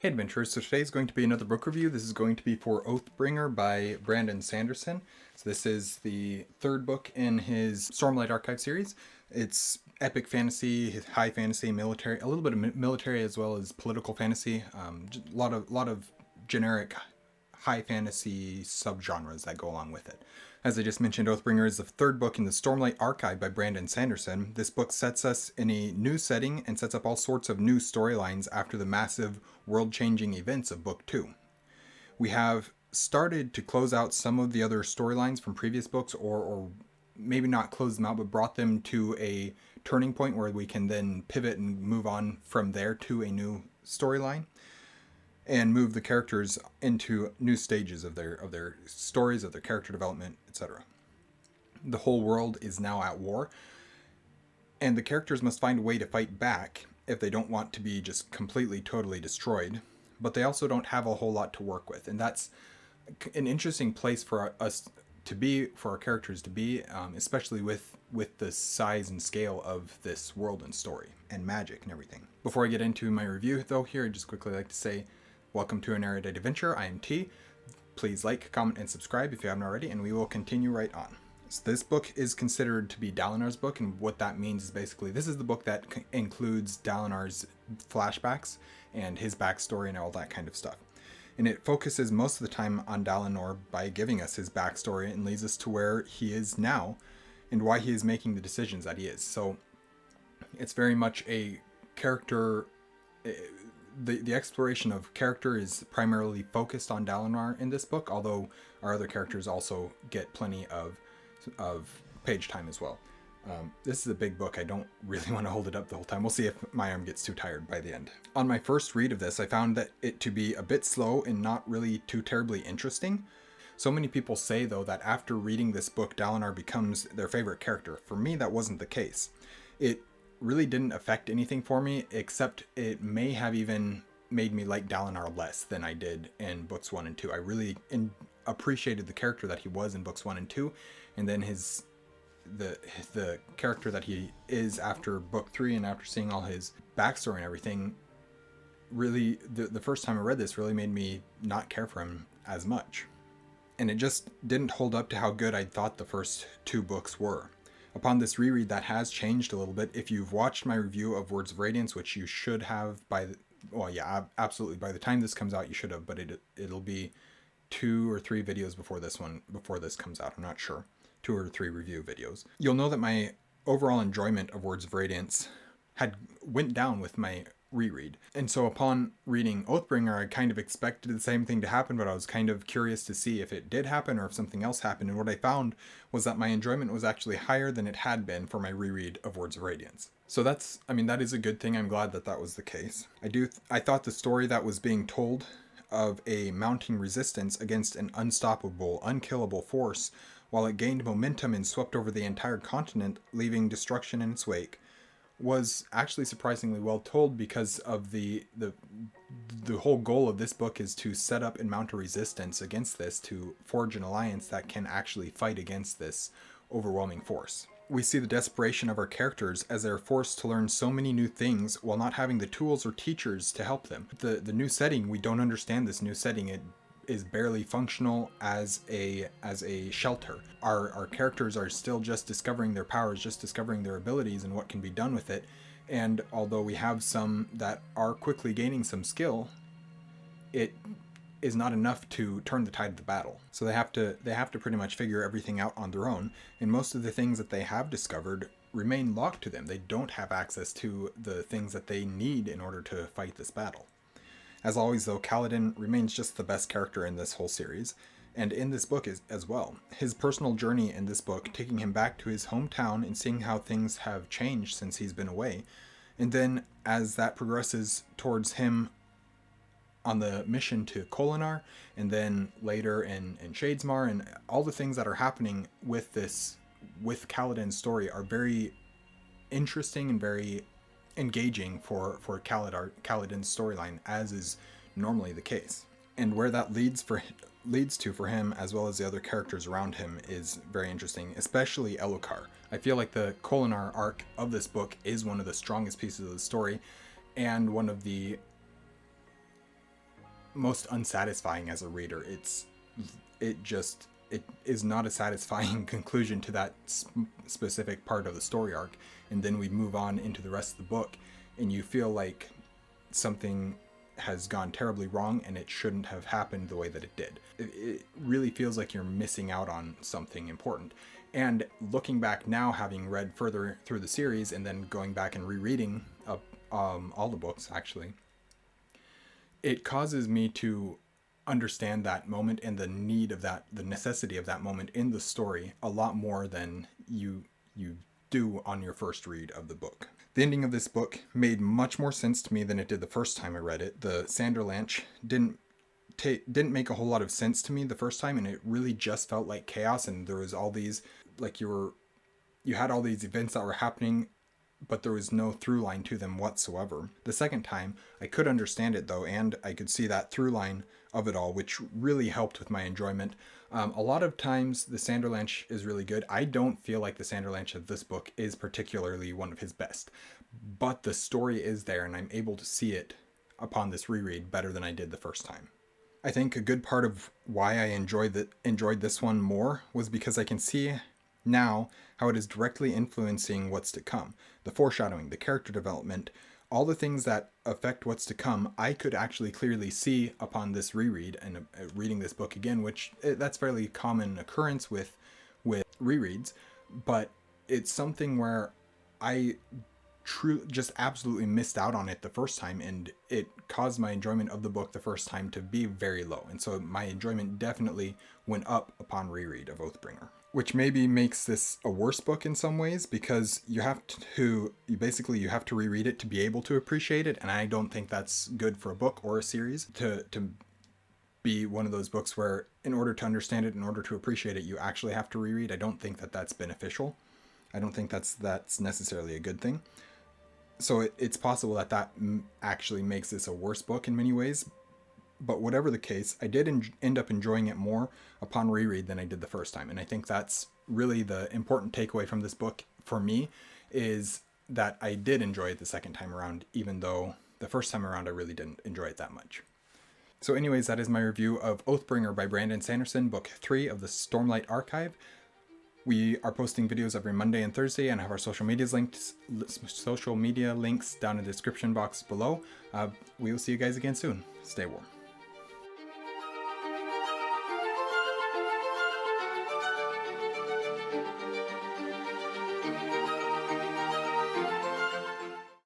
Hey adventurers, so today is going to be another book review. This is going to be for Oathbringer by Brandon Sanderson. So this is the third book in his Stormlight Archive series. It's epic fantasy, high fantasy, military, a little bit of military as well as political fantasy. A lot of generic high fantasy subgenres that go along with it. As I just mentioned, Oathbringer is the third book in the Stormlight Archive by Brandon Sanderson. This book sets us in a new setting and sets up all sorts of new storylines after the massive world-changing events of Book 2. We have started to close out some of the other storylines from previous books, or maybe not close them out, but brought them to a turning point where we can then pivot and move on from there to a new storyline and move the characters into new stages of their stories, of their character development, etc. The whole world is now at war, and the characters must find a way to fight back if they don't want to be just completely, totally destroyed, but they also don't have a whole lot to work with, and that's an interesting place for us to be, for our characters to be, especially with the size and scale of this world and story, and magic and everything. Before I get into my review, though, here I'd just quickly like to say, welcome to an Erudite Adventure. I am T. Please like, comment, and subscribe if you haven't already, and we will continue right on. So this book is considered to be Dalinar's book, and what that means is basically this is the book that includes Dalinar's flashbacks and his backstory and all that kind of stuff. And it focuses most of the time on Dalinar by giving us his backstory and leads us to where he is now and why he is making the decisions that he is. So it's very much a character... The exploration of character is primarily focused on Dalinar in this book, although our other characters also get plenty of page time as well. This is a big book. I don't really want to hold it up the whole time. We'll see if my arm gets too tired by the end. On my first read of this, I found that it to be a bit slow and not really too terribly interesting. So many people say, though, that after reading this book, Dalinar becomes their favorite character. For me, that wasn't the case. It really didn't affect anything for me, except it may have even made me like Dalinar less than I did in books 1 and 2. I really appreciated the character that he was in books 1 and 2, and then the character that he is after book 3 and after seeing all his backstory and everything, really, the first time I read this really made me not care for him as much. And it just didn't hold up to how good I thought the first 2 books were. Upon this reread, that has changed a little bit. If you've watched my review of Words of Radiance, which you should have absolutely, by the time this comes out, you should have, but it'll be 2 or 3 videos before this comes out. I'm not sure. 2 or 3 review videos. You'll know that my overall enjoyment of Words of Radiance went down with my reread. And so upon reading Oathbringer, I kind of expected the same thing to happen, but I was kind of curious to see if it did happen or if something else happened. And what I found was that my enjoyment was actually higher than it had been for my reread of Words of Radiance. So that is a good thing. I'm glad that that was the case. I thought the story that was being told of a mounting resistance against an unstoppable, unkillable force, while it gained momentum and swept over the entire continent, leaving destruction in its wake, was actually surprisingly well told, because of the whole goal of this book is to set up and mount a resistance against this, to forge an alliance that can actually fight against this overwhelming force. We see the desperation of our characters as they're forced to learn so many new things while not having the tools or teachers to help them. The new setting, we don't understand this new setting. It is barely functional as a shelter. Our characters are still just discovering their powers, just discovering their abilities and what can be done with it. And although we have some that are quickly gaining some skill, it is not enough to turn the tide of the battle. So they have to pretty much figure everything out on their own, and most of the things that they have discovered remain locked to them. They don't have access to the things that they need in order to fight this battle. As always, though, Kaladin remains just the best character in this whole series, and in this book as well. His personal journey in this book, taking him back to his hometown and seeing how things have changed since he's been away, and then as that progresses towards him on the mission to Kholinar, and then later in Shadesmar, and all the things that are happening with Kaladin's story are very interesting and very engaging for Kaladin's storyline, as is normally the case. And where that leads to for him, as well as the other characters around him, is very interesting, especially Elhokar. I feel like the Kholinar arc of this book is one of the strongest pieces of the story, and one of the most unsatisfying as a reader. It is not a satisfying conclusion to that specific part of the story arc, and then we move on into the rest of the book, and you feel like something has gone terribly wrong and it shouldn't have happened the way that it did. It really feels like you're missing out on something important. And looking back now, having read further through the series and then going back and rereading all the books, actually, it causes me to understand that moment and the need of that, the necessity of that moment in the story a lot more than you do on your first read of the book. The ending of this book made much more sense to me than it did the first time I read it. The Sanderlanche didn't make a whole lot of sense to me the first time, and it really just felt like chaos, and there was all these, like, you had all these events that were happening, but there was no through line to them whatsoever. The second time, I could understand it though, and I could see that through line of it all, which really helped with my enjoyment. A lot of times the Sanderlanche is really good. I don't feel like the Sanderlanche of this book is particularly one of his best, but the story is there, and I'm able to see it upon this reread better than I did the first time. I think a good part of why I enjoyed this one more was because I can see now how it is directly influencing what's to come. The foreshadowing, the character development, all the things that affect what's to come, I could actually clearly see upon this reread and reading this book again, which that's fairly common occurrence with rereads, but it's something where I just absolutely missed out on it the first time, and it caused my enjoyment of the book the first time to be very low. And so my enjoyment definitely went up upon reread of Oathbringer, which maybe makes this a worse book in some ways, because you have to reread it to be able to appreciate it. And I don't think that's good for a book or a series to be one of those books where in order to understand it, in order to appreciate it, you actually have to reread. I don't think that that's beneficial. I don't think that's necessarily a good thing. So it's possible that actually makes this a worse book in many ways. But whatever the case, I did end up enjoying it more upon reread than I did the first time. And I think that's really the important takeaway from this book for me, is that I did enjoy it the second time around, even though the first time around I really didn't enjoy it that much. So anyways, that is my review of Oathbringer by Brandon Sanderson, book 3 of the Stormlight Archive. We are posting videos every Monday and Thursday, and have our social media links down in the description box below. We will see you guys again soon. Stay warm.